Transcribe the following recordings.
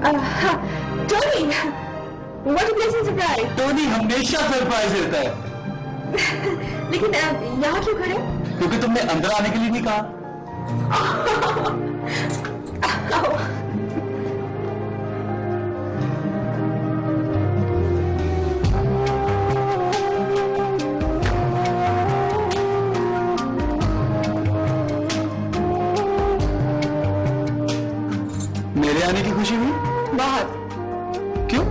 हाँ, Tony, what a pleasant surprise. Tony हमेशा surprise देता है। लेकिन यहाँ क्यों खड़े? क्योंकि तुमने अंदर आने के लिए नहीं कहा। मेरे आने की खुशी हुई? बहुत। क्यों?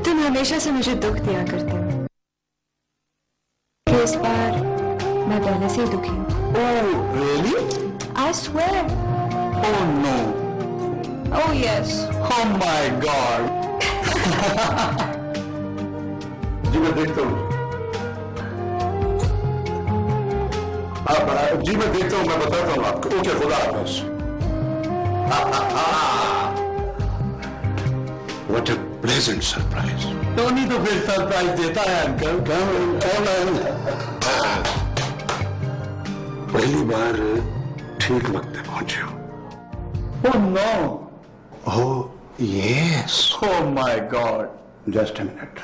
तुम हमेशा से मुझे दुख दिया करते हो। इस बार मैं पहले से ही दुखी हूँ। Oh, really? I swear. Oh no. Oh yes. Oh my God. जी मैं देखता हूँ। जी मैं देखता हूँ, मैं बताता हूँ आपको। ओके, खुदा हाफिज। What a pleasant surprise. Tony तो फिर सरप्राइज देता है अंकल। पहली बार ठीक वक्त पे पहुंचे हो। Oh no. Oh yes. Oh my God. Just a minute.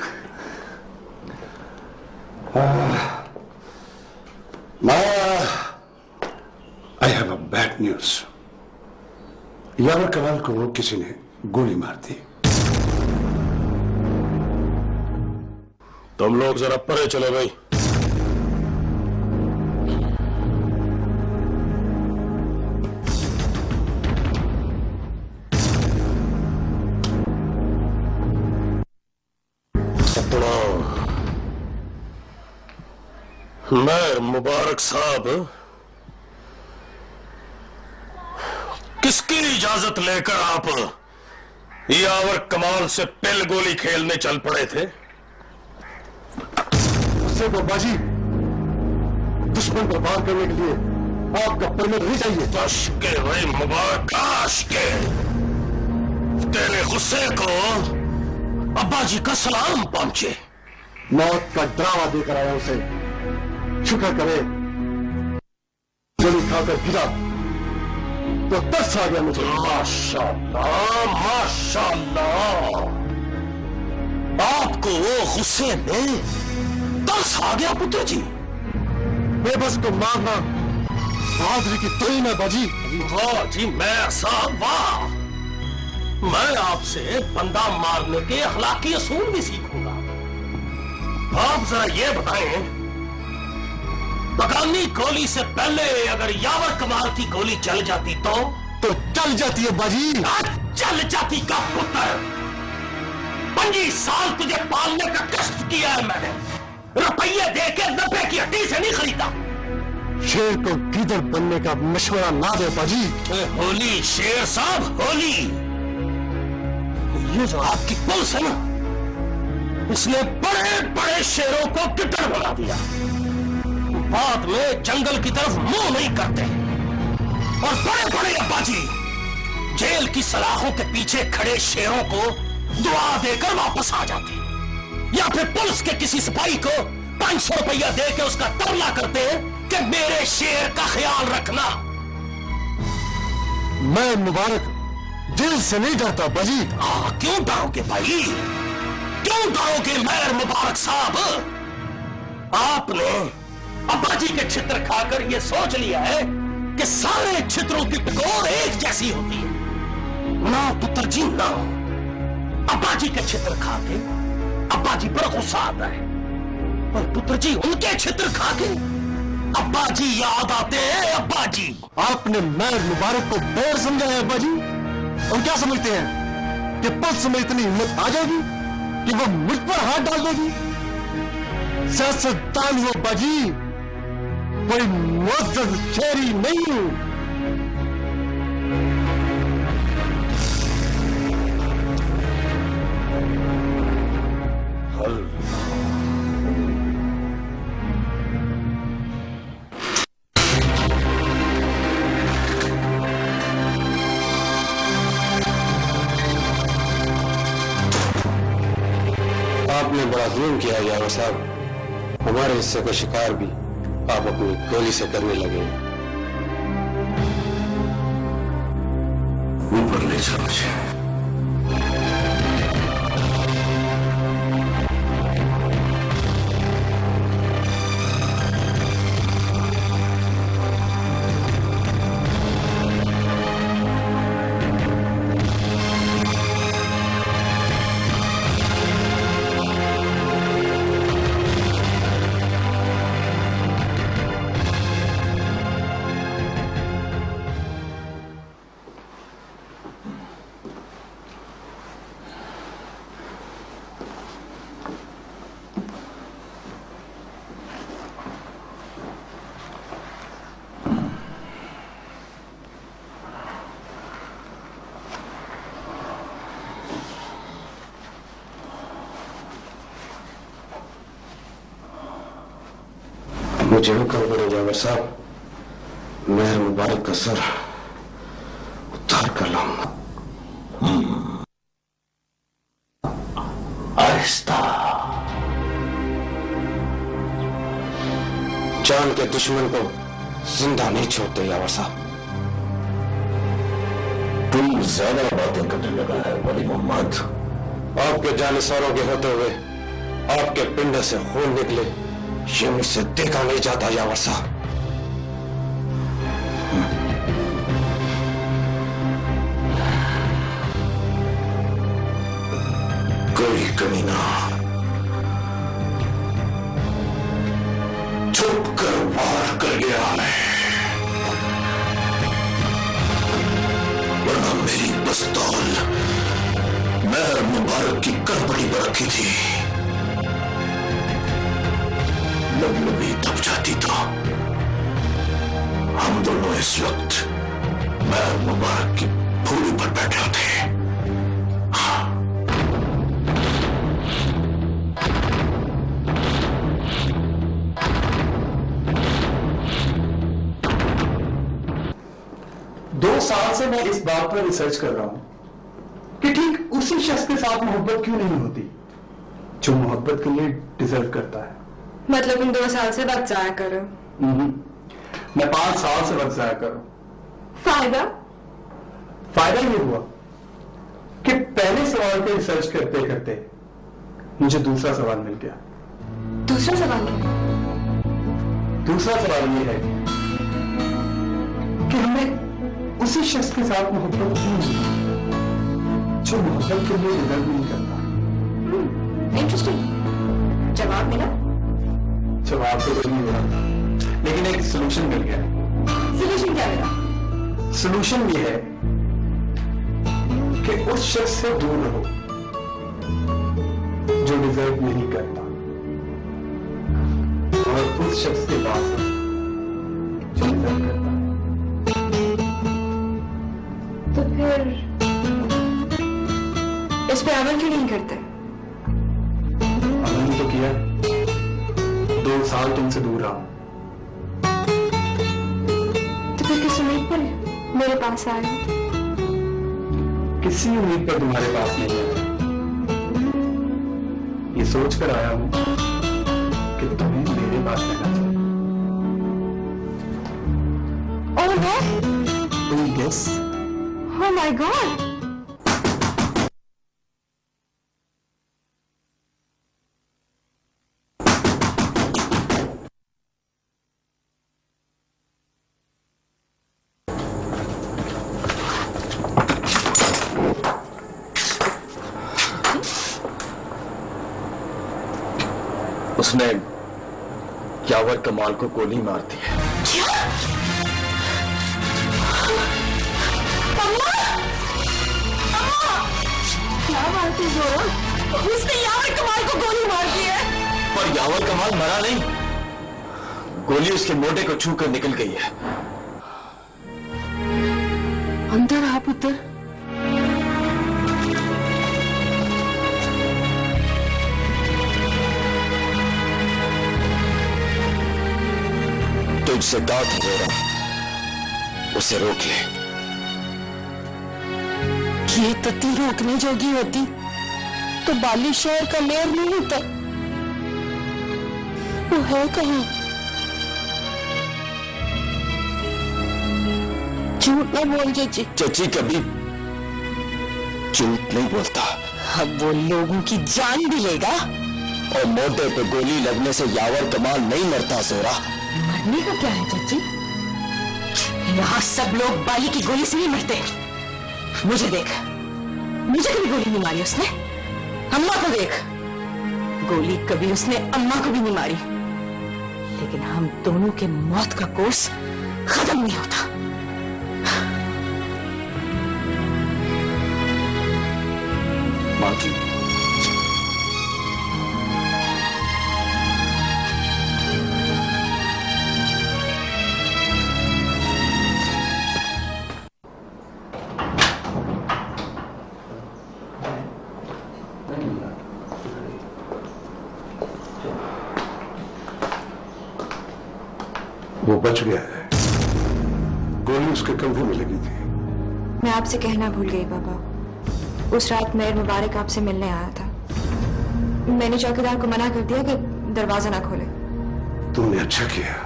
I have a bad news. यावर कमाल को किसी ने गोली मार दी। तुम लोग जरा परे चलो भाई। अपना मैं मुबारक साहब किसकी इजाजत लेकर आप यावर कमाल से पिल गोली खेलने चल पड़े थे? उससे बाबाजी दुश्मन पर वार करने के लिए आपका परमिट नहीं चाहिए। काश के भाई मुबारक, काश के तेरे गुस्से को अब्बा जी का सलाम पहुंचे। मौत का डरावा देकर आया उसे। शुक्र करे गोली खाकर गिरा तो तरस आ गया मुझे। माशाल्लाह माशाल्लाह, आपको वो गुस्से में तरस आ गया पुत्र जी। बेबस को मारना बहादुरी की तोहीन है बाजी। वाह जी मैं साहब वाह, मैं आपसे बंदा मारने के अखलाकी असूल भी सीखूंगा। आप जरा ये बताएं, बगानी गोली से पहले अगर यावर कमाल की गोली चल जाती तो चल जाती है बाजी। चल जाती का पुत्र, 25 साल तुझे पालने का कष्ट किया है मैंने, रुपये देके 90 की हड्डी से नहीं खरीदा। शेर को गीदड़ बनने का मशवरा ना दे बाजी। होली शेर साहब होली, ये जो आपकी पुलिस है ना, इसने बड़े बड़े शेरों को गिद्दड़ बना दिया। बाद में जंगल की तरफ मुंह नहीं करते, और बड़े बड़े अब्बाजी जेल की सलाखों के पीछे खड़े शेरों को दुआ देकर वापस आ जाते, या फिर पुलिस के किसी सिपाही को 500 रुपया देकर उसका तरला करते कि मेरे शेर का ख्याल रखना। मैं मुबारक जेल से नहीं डरता बाजी। क्यों डरोगे भाई, क्यों डरोगे मेयर मुबारक साहब? आपने अब्बाजी के छित्र खाकर यह सोच लिया है कि सारे छित्रों की टकोर एक जैसी होती है। ना पुत्र जी ना, अब्बाजी के छित्र खा के अब्बाजी पर गुस्सा आता है, और पुत्र जी उनके छित्र खा के अब्बाजी याद आते हैं। अब्बाजी, आपने मेयर मुबारक को बैर समझा है बाजी। और क्या समझते हैं कि पुलिस में इतनी हिम्मत आ जाएगी कि वो मुझ पर हाथ डाल देगी? सियासतदान हो बाजी, कोई मुअज्जज शेरी नहीं हूं। आपने बड़ा जुल्म किया यारो साहब, हमारे हिस्से का शिकार भी आप अपनी गोली से करने लगे। ऊपर ले चलो मुझे। मुझे हुक्म करो जावर साहब, मेहर मुबारक का सर उतार कर लाऊंगा। आहिस्ता। जान के दुश्मन को जिंदा नहीं छोड़ते यावर साहब। तुम ज्यादा बातें करने लगा है वली मोहम्मद। आपके जानिसारों के होते हुए आपके पिंड से खून निकले, ये मुझसे देखा नहीं जाता यावर साहब। कोई कमीना छुप कर वार कर गया है, वरना मेरी पिस्तौल मेहर मुबारक की करपटी पर रखी थी, लबी दब जाती तो हम दोनों इस वक्त मेहर मुबारक की फूली पर बैठे होते। दो साल से मैं इस बात पर रिसर्च कर रहा हूं कि ठीक उसी शख्स के साथ मोहब्बत क्यों नहीं होती जो मोहब्बत के लिए डिजर्व करता है। मतलब तुम 2 साल से वक्त जाया कर रहे हो। मैं 5 साल से वक्त जाया कर रहा हूं। फायदा? फायदा ये हुआ कि पहले सवाल पे रिसर्च करते करते मुझे दूसरा सवाल मिल गया। दूसरा सवाल क्या? दूसरा सवाल ये है कि हमें उसी शख्स के साथ मोहब्बत क्यों नहीं जो मोहब्बत के लिए डिजर्व नहीं करता। इंटरेस्टिंग। जवाब मिला? जवाब तो कुछ नहीं मिला, लेकिन एक सोल्यूशन मिल गया। सोल्यूशन क्या मिला? सोल्यूशन ये है कि उस शख्स से दूर रहो जो डिजर्व नहीं करता, और उस शख्स के पास है जो डिजर्व करता है। तो फिर इस पे अमल क्यों नहीं करते? अमल तो किया, 2 साल तुमसे दूर रहा। तो फिर किस उम्मीद पर मेरे पास आए हो? किसी उम्मीद पर तुम्हारे पास नहीं आया, ये सोच कर आया हूं कि तुम्हें मेरे पास रहना चाहिए। और मैं? तुम गेस। Oh my God! उसने यावर कमाल को गोली मार दी है। क्या? क्या बात है जोरा? उसने यावर कमाल को गोली मार दी है। पर यावर कमाल मरा नहीं, गोली उसके मोटे को छू कर निकल गई है। अंदर आ पुत्र। तुझसे दांत है जोरा, उसे रोक ले। ये तत्ती रोकने जोगी होती तो बाली शहर का मेयर नहीं होता। वो है कहाँ? झूठ न बोल चाची। चची कभी झूठ नहीं बोलता। अब वो लोगों की जान भी लेगा। और मोटे पे गोली लगने से यावर कमाल नहीं मरता जोरा। मरने का क्या है चाची? यहाँ सब लोग बाली की गोली से नहीं मरते। मुझे देख, मुझे कभी गोली नहीं मारी उसने। अम्मा को देख, गोली कभी उसने अम्मा को भी नहीं मारी। लेकिन हम दोनों के मौत का कोर्स खत्म नहीं होता। मांगी बच गया है। गोली उसके कंधे में लगी थी। मैं आपसे कहना भूल गई बाबा, उस रात मेयर मुबारक आपसे मिलने आया था। मैंने चौकीदार को मना कर दिया कि दरवाजा ना खोले। तुमने अच्छा किया।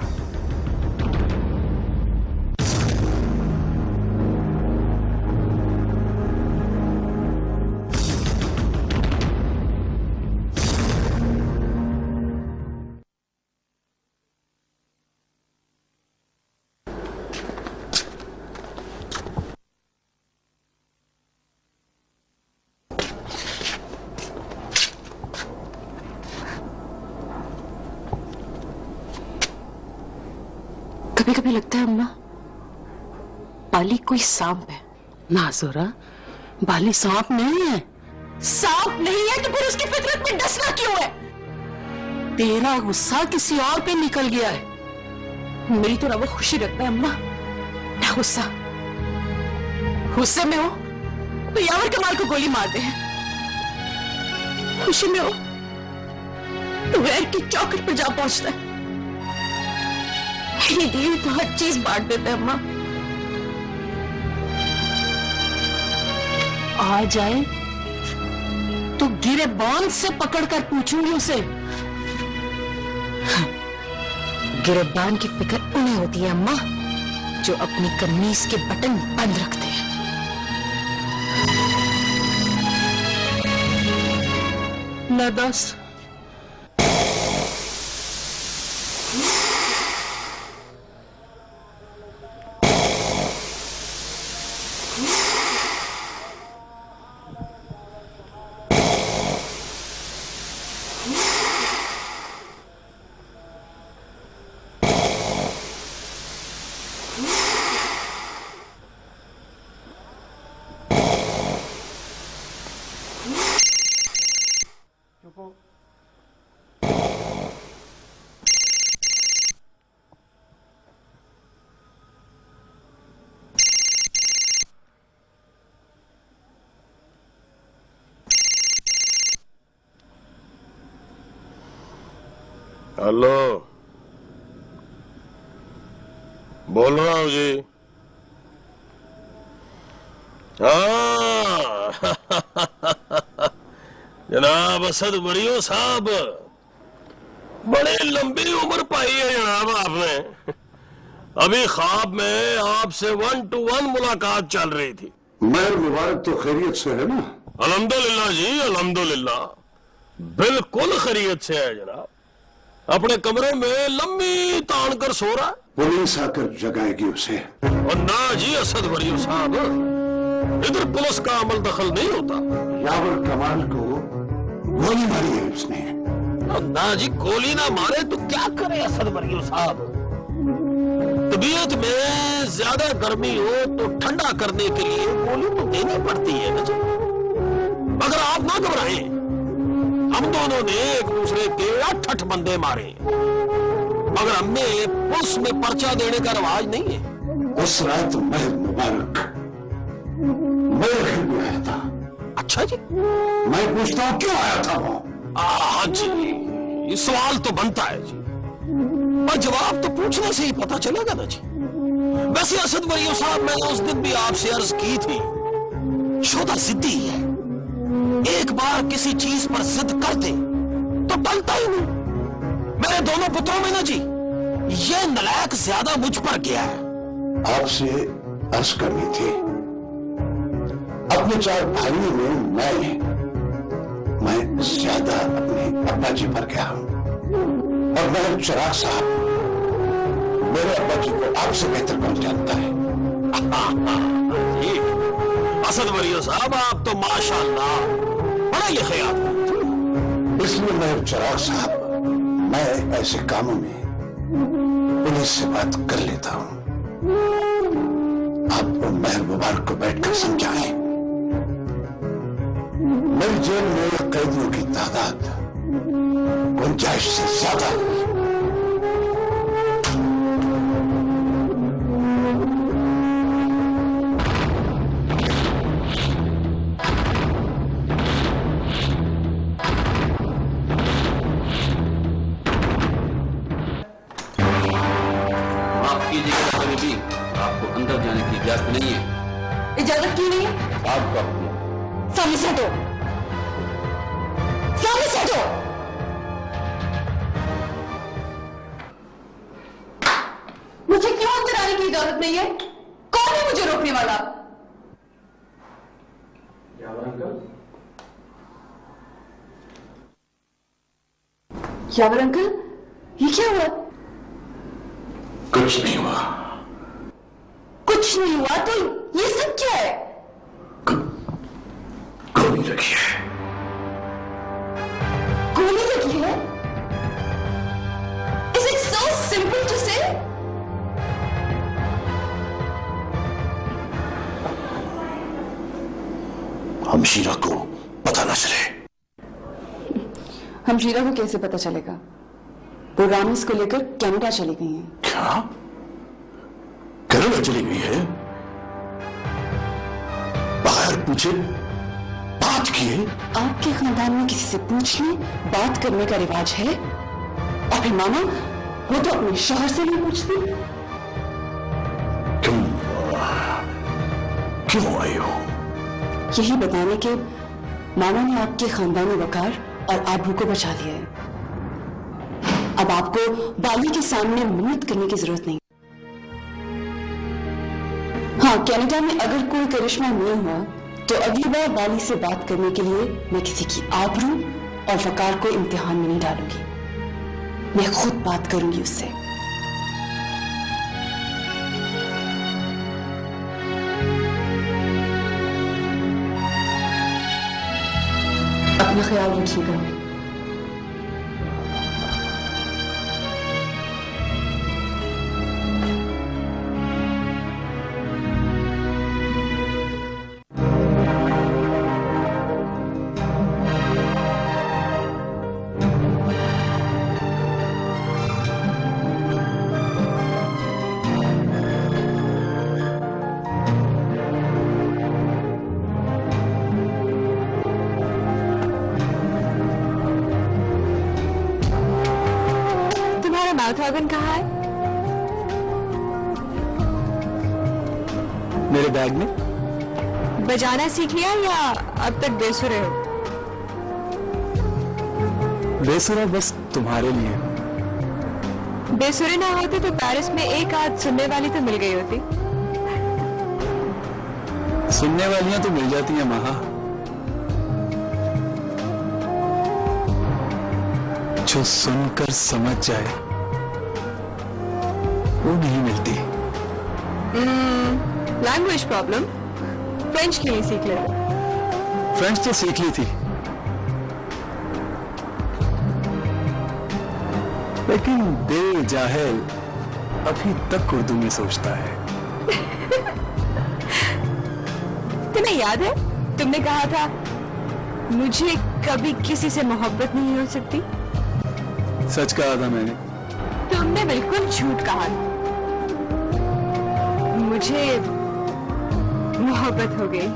कभी कभी लगता है अम्मा बाली कोई सांप है। ना जोरा, बाली सांप नहीं है। सांप नहीं है तो फिर उसकी फितरत में डसना क्यों है? तेरा गुस्सा किसी और पे निकल गया है। मेरी तो ना वो खुशी रखता है अम्मा, ना गुस्सा। गुस्से में हो तो यावर कमाल को गोली मार दे, खुशी में हो तो गैर की चौखट पर जा पहुंचता है। ये दिए तो हर चीज बांट देते हैं अम्मा। आ जाए तो गिरेबान से पकड़कर पूछूंगी उसे। गिरबान की फिक्र उन्हें होती है अम्मा जो अपनी कमीज के बटन बंद रखते हैं। न दस हेलो, बोल रहा हूं जी। हाँ जनाब असद बरियो साहब, बड़े लंबी उम्र पाई है जनाब आपने। अभी ख्वाब में आपसे 1 to 1 मुलाकात चल रही थी। मेयर मुबारक तो खैरियत से है ना? अल्हम्दुलिल्लाह जी, अल्हम्दुलिल्लाह, बिल्कुल खैरियत से है जनाब। अपने कमरे में लंबी तान कर सो रहा है। पुलिस आकर जगाएगी उसे। और ना जी असद बरियो साहब, इधर पुलिस का अमल दखल नहीं होता। यावर कमाल को गोली मारी है उसने। और ना जी, गोली ना मारे तो क्या करे असद बरियो साहब। तबीयत में ज्यादा गर्मी हो तो ठंडा करने के लिए गोली तो देनी पड़ती है ना जी। मगर आप ना घबराएं, हम दोनों ने एक दूसरे के 8 बंदे मारे, मगर हमने पुलिस में पर्चा देने का रवाज नहीं है। उस रात मेयर मुबारक मेरे घर में आया था। अच्छा जी, मैं पूछता हूँ क्यों आया था वो? हाँ जी, ये सवाल तो बनता है जी, पर जवाब तो पूछने से ही पता चलेगा ना जी। वैसे असद बरियो साहब, मैंने उस दिन भी आपसे अर्ज की थी, शोधा जिद्दी है। एक बार किसी चीज पर जिद कर दे तो टलता ही नहीं। मेरे दोनों पुत्रों में ना जी, ये नलायक ज्यादा मुझ पर गया है। आपसे अर्ज करनी थी, अपने 4 भाइयों में मैं ज्यादा अपने अब्बा जी पर गया हूं, और मेरे चिराग साहब मेरे अब्बा जी को आपसे बेहतर कौन जानता है? जी, असद बरियो साहब, आप तो माशाअल्लाह पढ़े लिखे आदमी। इसलिए मेरे चिराग साहब, मैं ऐसे कामों में पुलिस से बात कर लेता हूं। आप मेयर मुबारक को बैठकर समझाएं। मेरी जेल में कैदियों की तादाद 49 से ज्यादा है। अंदर जाने की इजाजत नहीं है। इजाजत क्यों नहीं है? आपका हुक्म। सामने से हटो, सामने से हटो। मुझे क्यों अंदर आने की इजाजत नहीं है? कौन है मुझे रोकने वाला? यावर अंकल, ये क्या हुआ? कुछ नहीं हुआ। कुछ नहीं हुआ तो ये सब क्या है? गोली लगी है। गोली लगी है? Is it so simple to say? हमशीरा को पता न चले। हमशीरा को कैसे पता चलेगा? वो रामिस को लेकर कनाडा चली गई हैं। क्या? कनाडा चली गई है? बगैर पूछे बात किए? आपके खानदान में किसी से पूछने बात करने का रिवाज है? और फिर मामा, वो तो अपने शौहर से नहीं पूछती। क्यों आई हो? यही बताने के मामा ने आपके खानदानी वकार और आबरू को बचा लिया है। अब आपको बाली के सामने मिन्नत करने की जरूरत नहीं। हाँ, कनाडा में अगर कोई करिश्मा नहीं हुआ तो अगली बार बाली से बात करने के लिए मैं किसी की आबरू और वकार को इम्तिहान में नहीं डालूंगी। मैं खुद बात करूंगी उससे। अपना ख्याल रखिएगा। माउथ ऑर्गन कहाँ है? मेरे बैग में। बजाना सीख लिया या अब तक बेसुरे हो? बेसुरा बस तुम्हारे लिए। बेसुरे ना होते तो पेरिस में एक आध सुनने वाली तो मिल गई होती। सुनने वालियां तो मिल जाती हैं महा, जो सुनकर समझ जाए वो नहीं मिलती। Language problem. फ्रेंच क्यों नहीं सीख लेते? फ्रेंच तो सीख ली थी, लेकिन दिल जाहिल अभी तक उर्दू में सोचता है। तुम्हें याद है तुमने कहा था मुझे कभी किसी से मोहब्बत नहीं हो सकती? सच कहा था मैंने। तुमने बिल्कुल झूठ कहा। मुझे मोहब्बत हो गई।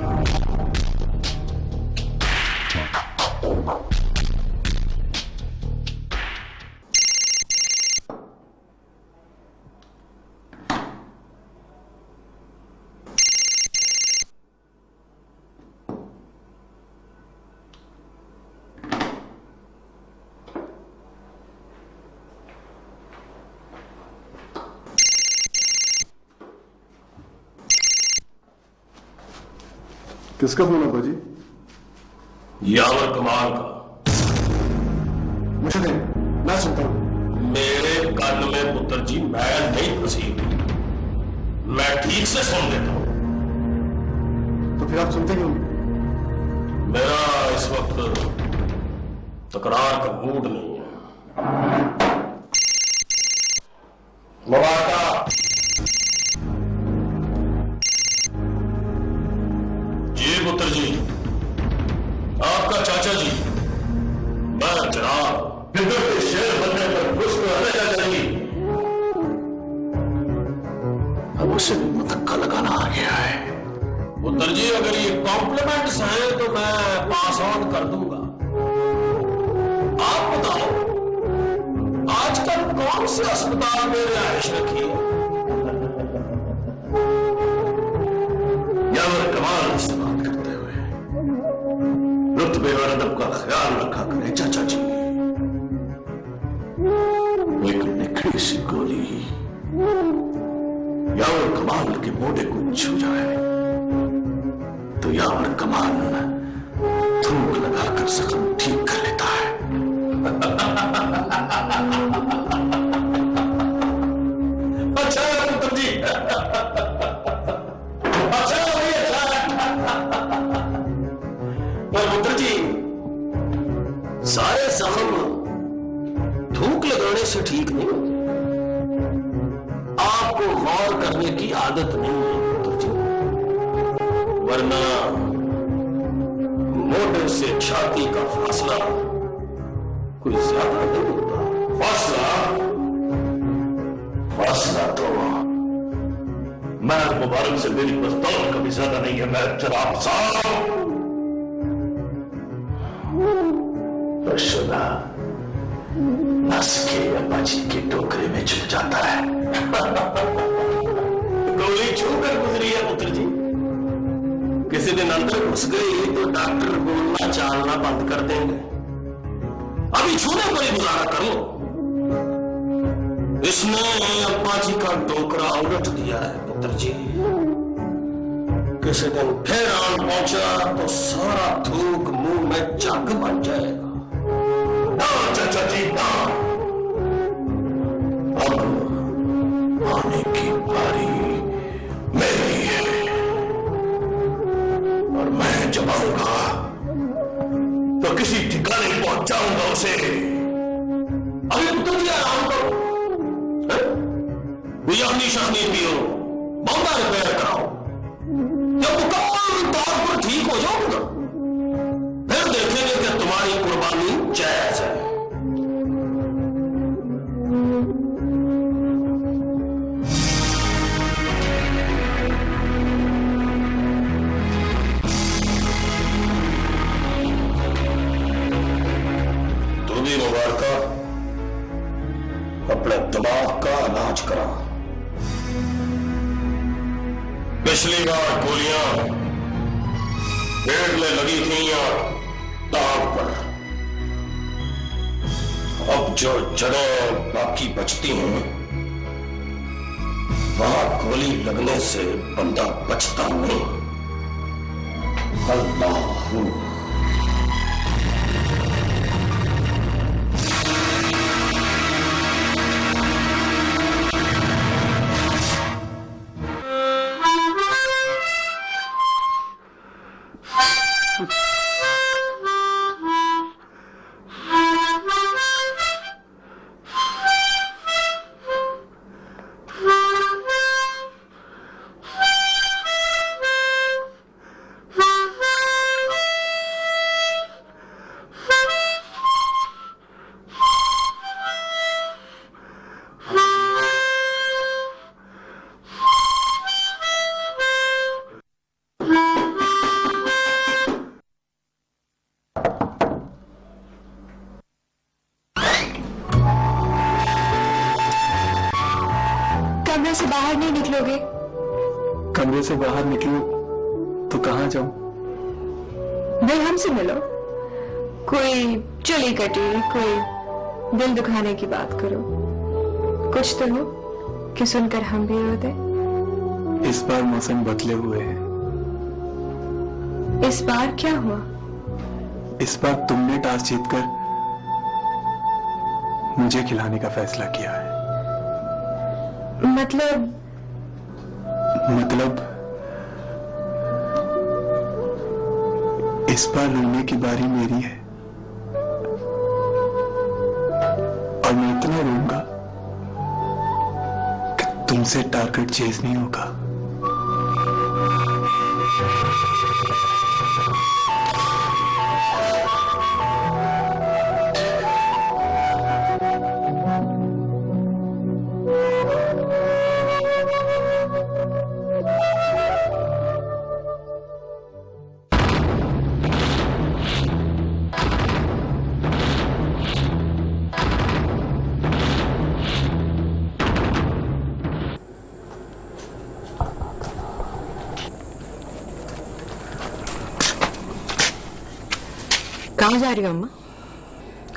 किसका फोन है बाजी? यावर कमाल का। मुझे नहीं, मैं सुनता हूं। मेरे कान में पुत्र जी मैं नहीं फंसी, मैं ठीक से सुन लेता हूं। तो फिर आप सुनते क्यों? मेरा इस वक्त तकरार का मूड नहीं है। मुबारका। जी पुत्र जी, आपका चाचा जी, मैं जनाब बिगड़ के शेर बनने पर खुश तो है चाचा जी, अब उसे मुतक्का लगाना आ गया है। पुत्र जी अगर ये कॉम्प्लीमेंट्स हैं तो मैं पास ऑन कर दूंगा। आप बताओ आजकल कौन से अस्पताल में रिहाइश रखी है? मर्तबे और अदब का ख्याल रखा करें चाचा जी। एक निखड़ी सी गोली यावर कमाल के मोढ़े को छू जाए तो यावर कमाल थूक लगाकर जख्म ठीक कर लेता है। अच्छा पुत्र जी, अच्छा भाई, अच्छा। पर पुत्र जी, सारे जख्म थूक लगाने से ठीक नहीं होते। आपको गौर करने की आदत नहीं है पुत्र जी, वरना मोढ़े से छाती का फासला कोई ज्यादा नहीं होता। फासला तो मैं मुबारक से मेरी पिस्तौल कभी ज्यादा नहीं है। मैं जनाब साहब शुदा नस के अब्बाजी के टोकरे में छुप जाता है। गोली छूकर गुजरी है पुत्र जी। किसी दिन अंदर घुस गई तो डॉक्टर बोलना चालना बंद कर देंगे। अभी छूने पर ही गुजारा कर लो। इसने अब्बाजी का टोकरा उलट दिया है पुत्र जी। किसी दिन फिर आन पहुंचा तो सारा थूक मुंह में जग बन जाएगा। ना चाचा जी ना, अब आने की बारी मेरी है और मैं जब आऊंगा तो किसी ठिकाने पहुंचाऊंगा उसे। अभी पुत्र जी आराम करो, गुजारनी शानी पियो, बंदा रिपेयर कराओ। जब मुकम्मल तौर पर ठीक हो जाओगे फिर देखेंगे कि तुम्हारी कुर्बानी जायज है। तू भी मुबारका अपने दिमाग का इलाज करा। पिछली बार गोलियां पेट में लगी थी या दांत पर, अब जो जड़ें बाकी बचती हैं वहां गोली लगने से बंदा बचता नहीं। अल्लाह कमरे से बाहर नहीं निकलोगे? कमरे से बाहर निकलूं तो कहां जाऊं? दिल हमसे मिलो, कोई चुली कटी, कोई दिल दुखाने की बात करो। कुछ तो हो कि सुनकर हम भी रो दे। इस बार मौसम बदले हुए हैं। इस बार क्या हुआ? इस बार तुमने टॉस जीतकर मुझे खिलाने का फैसला किया है। मतलब इस बार रोने की बारी मेरी है और मैं इतना रोऊंगा कि तुमसे टारगेट चेज नहीं होगा। कहाँ जा रही हो अम्मा?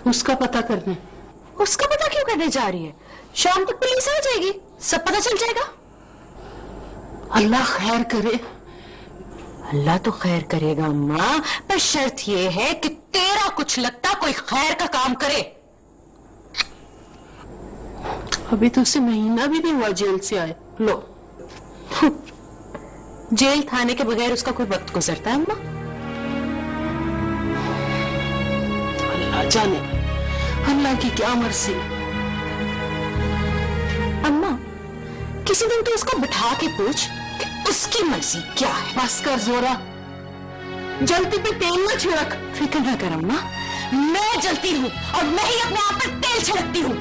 उसका पता करने। उसका पता क्यों करने जा रही है? शाम तक पुलिस आ जाएगी, सब पता चल जाएगा। अल्लाह खैर करे। अल्लाह तो खैर करेगा अम्मा, पर शर्त यह है कि तेरा कुछ लगता कोई खैर का काम करे। अभी तो उसे महीना भी नहीं हुआ जेल से आए। लो जेल थाने के बगैर उसका कोई वक्त गुजरता है अम्मा? अल्लाह जाने अल्लाह की क्या मर्जी। अम्मा किसी दिन तो उसको बिठा के पूछ कि उसकी मर्जी क्या है। बस कर जोरा, जलती पे तेल न छिड़क। फिक्र न कर अम्मा, मैं जलती हूँ और मैं ही अपने आप पर तेल छिड़कती हूँ।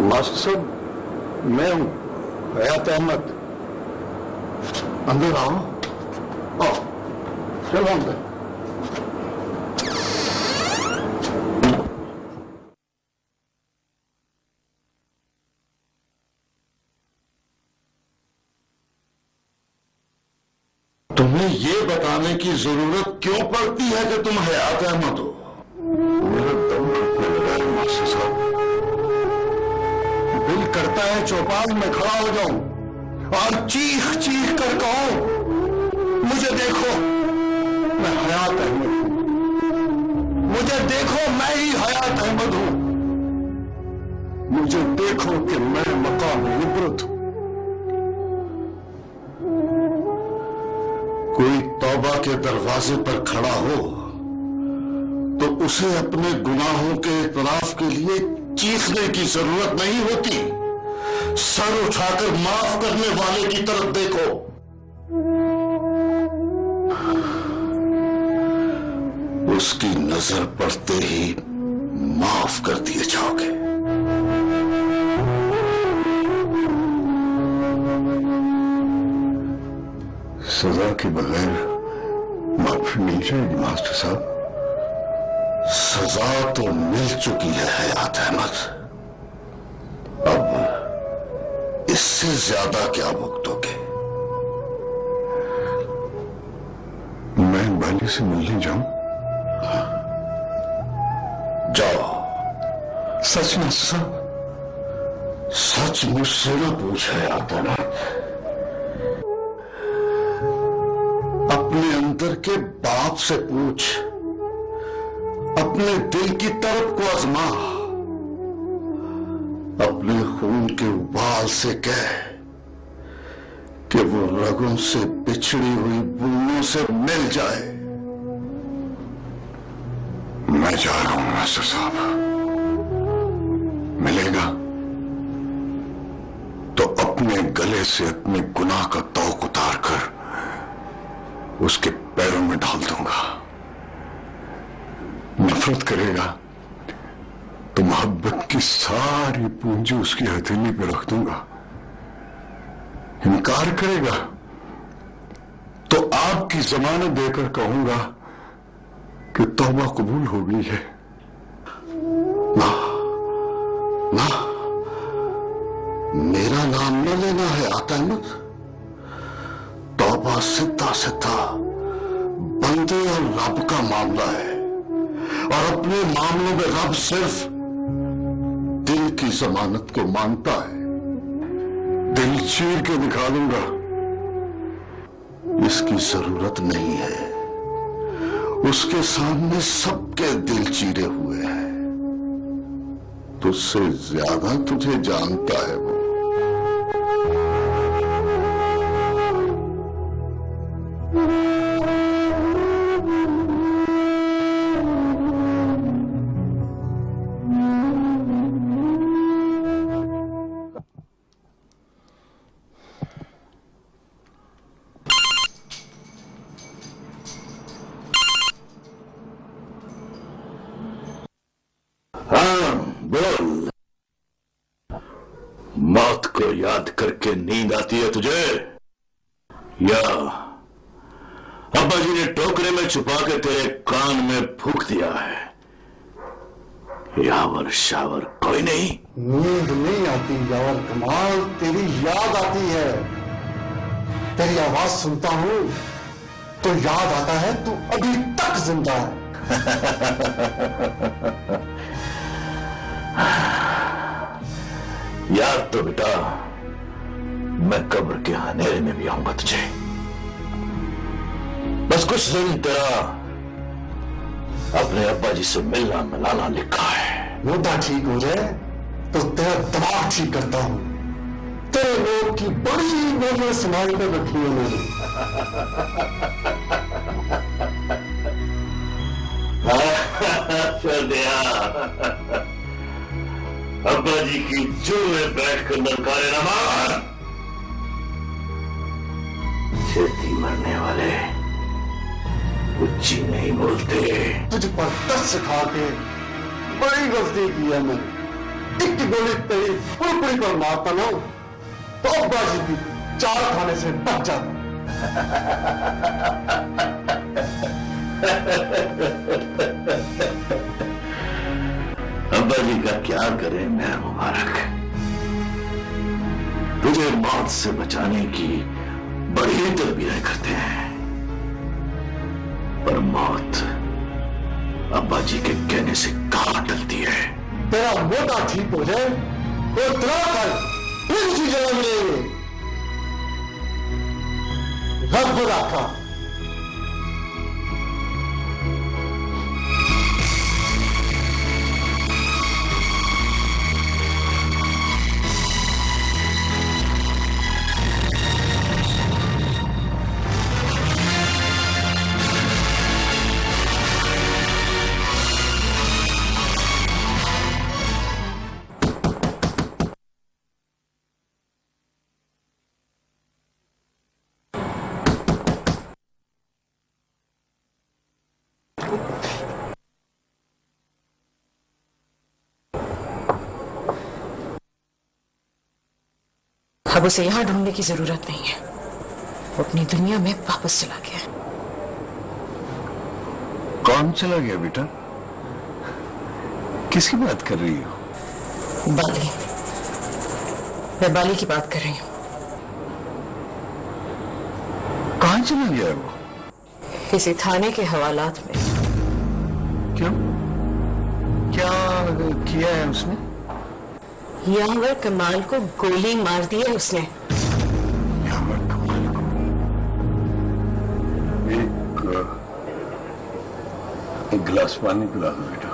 मास्टर साहब, मैं हूं हयात अहमद। अंदर आओ। चलो अंदर। तुम्हें ये बताने की जरूरत क्यों पड़ती है कि तुम हयात अहमद हो? मेरा दम घुटने लगा है मास्टर साहब। दिल करता है चौपाल में खड़ा हो जाऊं और चीख चीख कर कहूं, मुझे देखो मैं हयात अहमद हूं, मुझे देखो मैं ही हयात अहमद हूं, मुझे देखो कि मैं मकाम इबरत हूं। कोई तौबा के दरवाजे पर खड़ा हो तो उसे अपने गुनाहों के इतराफ के लिए चीखने की जरूरत नहीं होती। सर उठाकर माफ करने वाले की तरफ देखो। उसकी नजर पड़ते ही माफ कर दिए जाओगे। सजा के बगैर माफी मिल जाएगी मास्टर साहब? सजा तो मिल चुकी है हयात अहमद, अब इससे ज्यादा क्या भुगतोगे? मैं बाली से मिलने जाऊं? जाओ। सच मास्टर साहब? सच मुझसे ना पूछ हयात अहमद, अपने अंदर के बाप से पूछ, अपने दिल की तरफ को आजमा, अपने खून के उबाल से कह कि वो रगों से बिछड़ी हुई बूंदों से मिल जाए। मैं जा रहा हूं मास्टर साहब, मिलेगा तो अपने गले से अपने गुनाह का तौक उतार कर उसके पैरों में डाल दूंगा। नफरत करेगा तो मोहब्बत की सारी पूंजी उसकी हथेली पे रख दूंगा। इनकार करेगा तो आपकी जमानत देकर कहूंगा कि तौबा कबूल हो गई है। ना ना, मेरा नाम न लेना है हयात अहमद। तौबा सीधा सीधा बंदे और रब का मामला है, और अपने मामलों में रब सिर्फ दिल की जमानत को मानता है। दिल चीर के निकालूंगा, इसकी जरूरत नहीं है। उसके सामने सबके दिल चीरे हुए हैं। तुझसे ज्यादा तुझे जानता है वो। मौत को याद करके नींद आती है तुझे, या अब्बा जी ने टोकरे में छुपा के तेरे कान में फूंक दिया है? यावर शावर कोई नहीं? नींद नहीं आती यार कमाल, तेरी याद आती है। तेरी आवाज सुनता हूं तो याद आता है तू अभी तक जिंदा है। याद तो बेटा मैं कब्र के अंधेरे में भी आऊंगा तुझे। बस कुछ दिन तेरा अपने अब्बा जी से मिलना मिलाना लिखा है। मोटा ठीक हो जाए तो तेरा दिमाग ठीक करता हूं। तेरे लोग की बड़ी नजर संभाल कर रखी है मैंने। चल दिया अब्बा जी की जू में बैठकर नलकारे न मार। छेती मरने वाले उच्ची नहीं बोलते। तुझ पर दस खा के बड़ी गलती की है मैंने। एक गोली तेरी पुरपुरी पर मारता ना तो अब्बा जी की 4 खाने से बच जाता। अब्बा जी का क्या करे मेहर मुबारक, तुझे मौत से बचाने की बड़ी तदबीरें करते हैं, पर मौत अब्बा जी के कहने से कहां टलती है। तेरा मोटा ठीक हो जाए तो इतना कर फिर उसी जगह मिलेंगे। रब रखा। अब उसे यहां ढूंढने की जरूरत नहीं है, वो अपनी दुनिया में वापस चला गया। कौन चला गया बेटा? किसकी बात कर रही हो? बाली, मैं बाली की बात कर रही हूँ। कहां चला गया वो? किसी थाने के हवालात में। क्यों? क्या किया है उसने? यावर कमाल को गोली मार दी है उसने। यावर कमाल को? एक गिलास पानी पिला दो बेटा।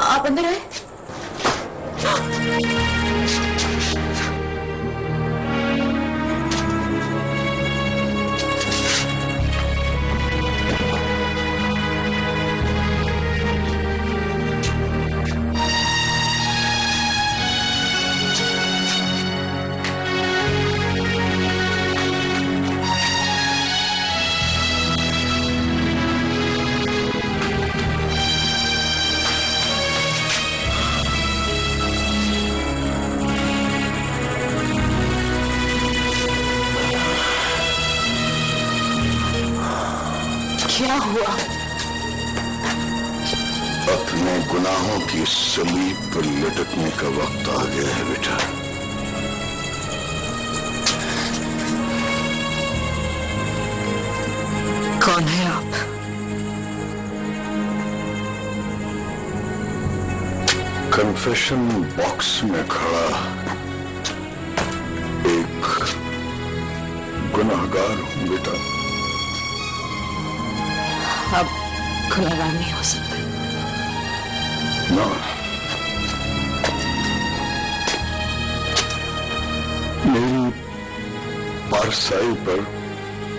आप अंदर आए। क्या हुआ? अपने गुनाहों की सलीब पर लटकने का वक्त आ गया है बेटा। कौन है आप? कन्फेशन बॉक्स में खड़ा एक गुनाहगार हूं बेटा। अब गुनहगार नहीं हो सकता। ना, मेरी पारसाई पर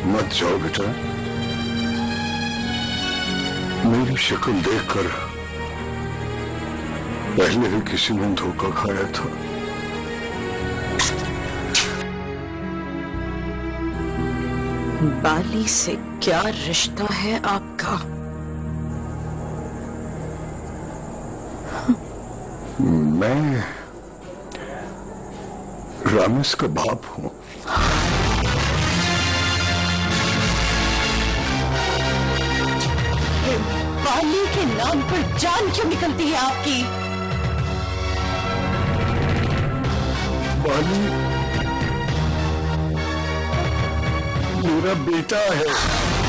मत जाओ बेटा। मेरी शक्ल देखकर पहले ही किसी ने धोखा खाया था। बाली से क्या रिश्ता है आपका? रामेश का बाप हूं। बाली के नाम पर जान क्यों निकलती है आपकी? बाली मेरा बेटा है।